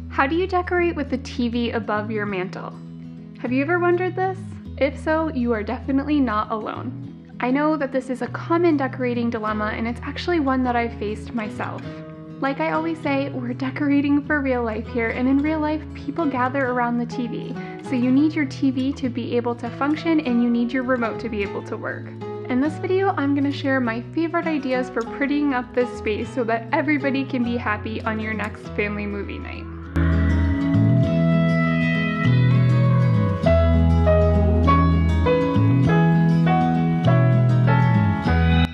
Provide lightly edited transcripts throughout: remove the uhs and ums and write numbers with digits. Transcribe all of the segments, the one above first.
How do you decorate with the TV above your mantle? Have you ever wondered this? If so, you are definitely not alone. I know that this is a common decorating dilemma, and it's actually one that I've faced myself. Like I always say, we're decorating for real life here, and in real life, people gather around the TV. So you need your TV to be able to function, and you need your remote to be able to work. In this video, I'm going to share my favorite ideas for prettying up this space so that everybody can be happy on your next family movie night.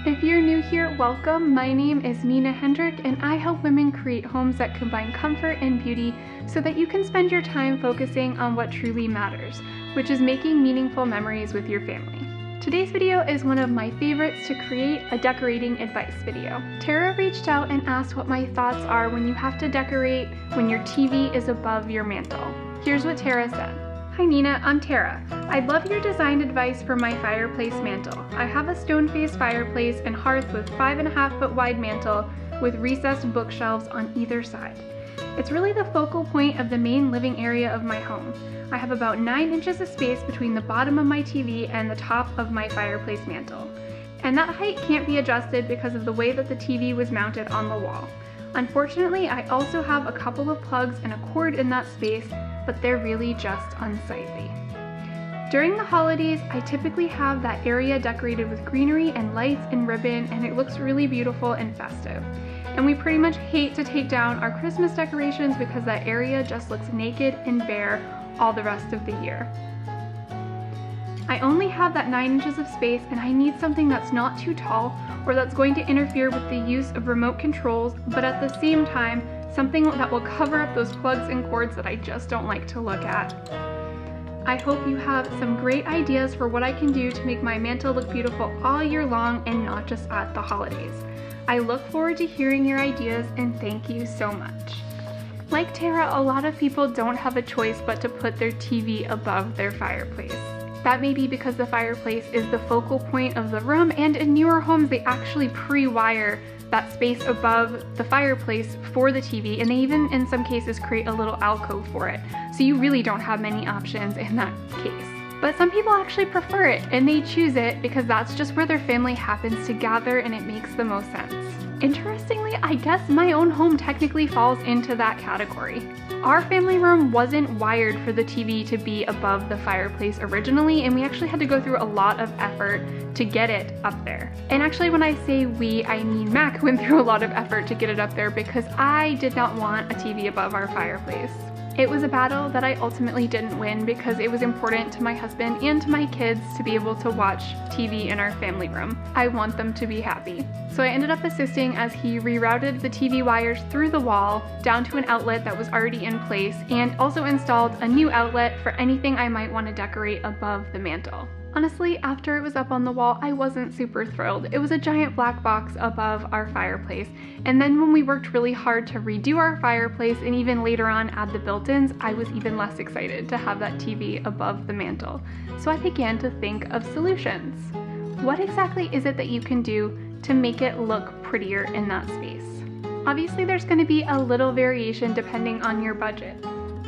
If you're new here, welcome. My name is Nina Hendrick, and I help women create homes that combine comfort and beauty so that you can spend your time focusing on what truly matters, which is making meaningful memories with your family. Today's video is one of my favorites to create a decorating advice video. Tara reached out and asked what my thoughts are when you have to decorate when your TV is above your mantle. Here's what Tara said. Hi Nina, I'm Tara. I'd love your design advice for my fireplace mantle. I have a stone-faced fireplace and hearth with 5.5-foot wide mantle with recessed bookshelves on either side. It's really the focal point of the main living area of my home. I have about 9 inches of space between the bottom of my TV and the top of my fireplace mantle. And that height can't be adjusted because of the way that the TV was mounted on the wall. Unfortunately, I also have a couple of plugs and a cord in that space, but they're really just unsightly. During the holidays, I typically have that area decorated with greenery and lights and ribbon, and it looks really beautiful and festive. And we pretty much hate to take down our Christmas decorations because that area just looks naked and bare all the rest of the year. I only have that 9 inches of space, and I need something that's not too tall or that's going to interfere with the use of remote controls, but at the same time, something that will cover up those plugs and cords that I just don't like to look at. I hope you have some great ideas for what I can do to make my mantle look beautiful all year long and not just at the holidays. I look forward to hearing your ideas, and thank you so much. Like Tara, a lot of people don't have a choice but to put their TV above their fireplace. That may be because the fireplace is the focal point of the room, and in newer homes they actually pre-wire that space above the fireplace for the TV, and they even in some cases create a little alcove for it. So you really don't have many options in that case. But some people actually prefer it, and they choose it because that's just where their family happens to gather, and it makes the most sense. Interestingly, I guess my own home technically falls into that category. Our family room wasn't wired for the TV to be above the fireplace originally, and we actually had to go through a lot of effort to get it up there. And actually when I say we, I mean Mac went through a lot of effort to get it up there because I did not want a TV above our fireplace. It was a battle that I ultimately didn't win because it was important to my husband and to my kids to be able to watch TV in our family room. I want them to be happy. So I ended up assisting as he rerouted the TV wires through the wall down to an outlet that was already in place, and also installed a new outlet for anything I might want to decorate above the mantle. Honestly, after it was up on the wall, I wasn't super thrilled. It was a giant black box above our fireplace. And then when we worked really hard to redo our fireplace and even later on add the built-ins, I was even less excited to have that TV above the mantle. So I began to think of solutions. What exactly is it that you can do to make it look prettier in that space? Obviously, there's going to be a little variation depending on your budget.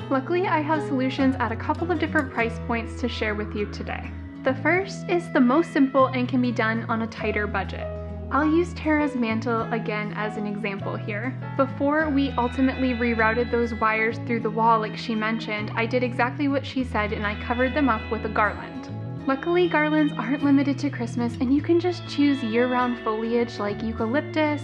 Luckily, I have solutions at a couple of different price points to share with you today. The first is the most simple and can be done on a tighter budget. I'll use Tara's mantle again as an example here. Before we ultimately rerouted those wires through the wall like she mentioned, I did exactly what she said, and I covered them up with a garland. Luckily, garlands aren't limited to Christmas, and you can just choose year-round foliage like eucalyptus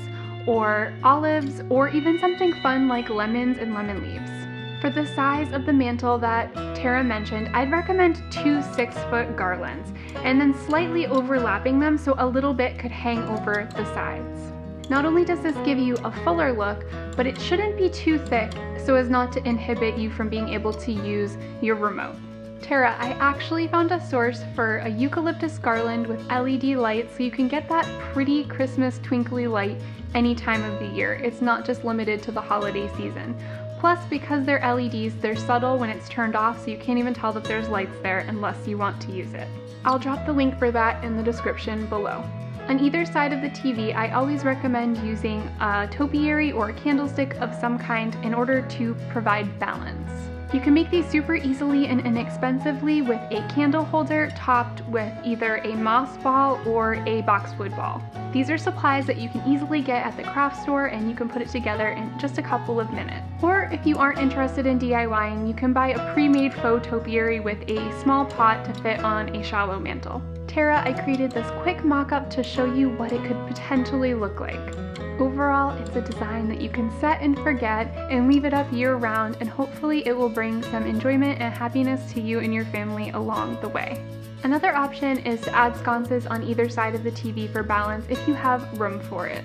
or olives, or even something fun like lemons and lemon leaves. For the size of the mantle that Tara mentioned, I'd recommend 2 6-foot garlands, and then slightly overlapping them so a little bit could hang over the sides. Not only does this give you a fuller look, but it shouldn't be too thick so as not to inhibit you from being able to use your remote. Tara, I actually found a source for a eucalyptus garland with LED lights so you can get that pretty Christmas twinkly light any time of the year. It's not just limited to the holiday season. Plus, because they're LEDs, they're subtle when it's turned off, so you can't even tell that there's lights there unless you want to use it. I'll drop the link for that in the description below. On either side of the TV, I always recommend using a topiary or a candlestick of some kind in order to provide balance. You can make these super easily and inexpensively with a candle holder topped with either a moss ball or a boxwood ball. These are supplies that you can easily get at the craft store, and you can put it together in just a couple of minutes. Or if you aren't interested in DIYing, you can buy a pre-made faux topiary with a small pot to fit on a shallow mantle. Tara, I created this quick mock-up to show you what it could potentially look like. Overall, it's a design that you can set and forget and leave it up year-round, and hopefully it will bring some enjoyment and happiness to you and your family along the way. Another option is to add sconces on either side of the TV for balance if you have room for it.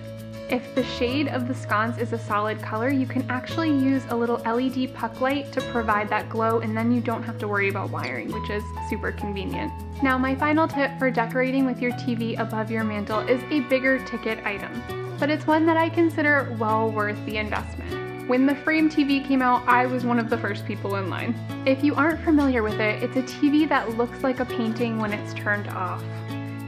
If the shade of the sconce is a solid color, you can actually use a little LED puck light to provide that glow, and then you don't have to worry about wiring, which is super convenient. Now, my final tip for decorating with your TV above your mantle is a bigger ticket item, but it's one that I consider well worth the investment. When the frame TV came out, I was one of the first people in line. If you aren't familiar with it, it's a TV that looks like a painting when it's turned off.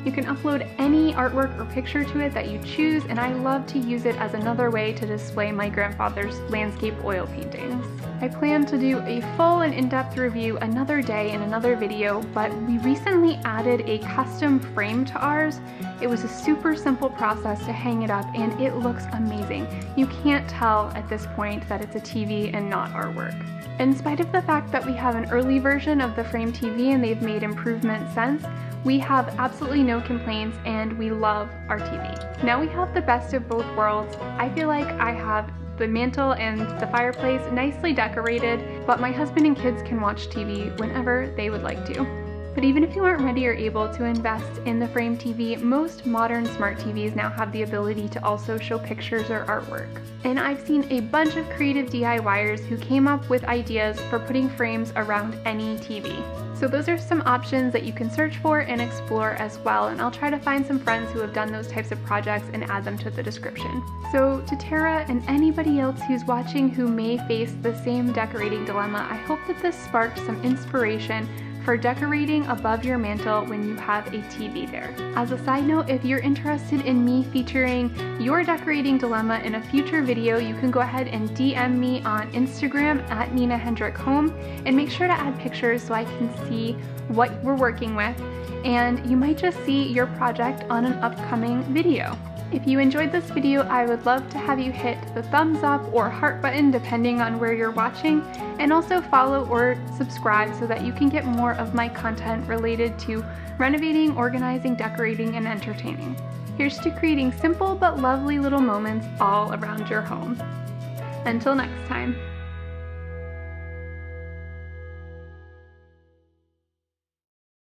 You can upload any artwork or picture to it that you choose, and I love to use it as another way to display my grandfather's landscape oil paintings. I plan to do a full and in-depth review another day in another video, but we recently added a custom frame to ours. It was a super simple process to hang it up, and it looks amazing. You can't tell at this point that it's a TV and not artwork. In spite of the fact that we have an early version of the frame TV and they've made improvements since, we have absolutely no complaints and we love our TV. Now we have the best of both worlds. I feel like I have the mantle and the fireplace nicely decorated, but my husband and kids can watch TV whenever they would like to. But even if you aren't ready or able to invest in the frame TV, most modern smart TVs now have the ability to also show pictures or artwork. And I've seen a bunch of creative DIYers who came up with ideas for putting frames around any TV. So those are some options that you can search for and explore as well, and I'll try to find some friends who have done those types of projects and add them to the description. So to Tara and anybody else who's watching who may face the same decorating dilemma, I hope that this sparked some inspiration for decorating above your mantle when you have a TV there. As a side note, if you're interested in me featuring your decorating dilemma in a future video, you can go ahead and DM me on Instagram at Nina Hendrick Home, and make sure to add pictures so I can see what we're working with, and you might just see your project on an upcoming video. If you enjoyed this video, I would love to have you hit the thumbs up or heart button depending on where you're watching, and also follow or subscribe so that you can get more of my content related to renovating, organizing, decorating, and entertaining. Here's to creating simple but lovely little moments all around your home. Until next time.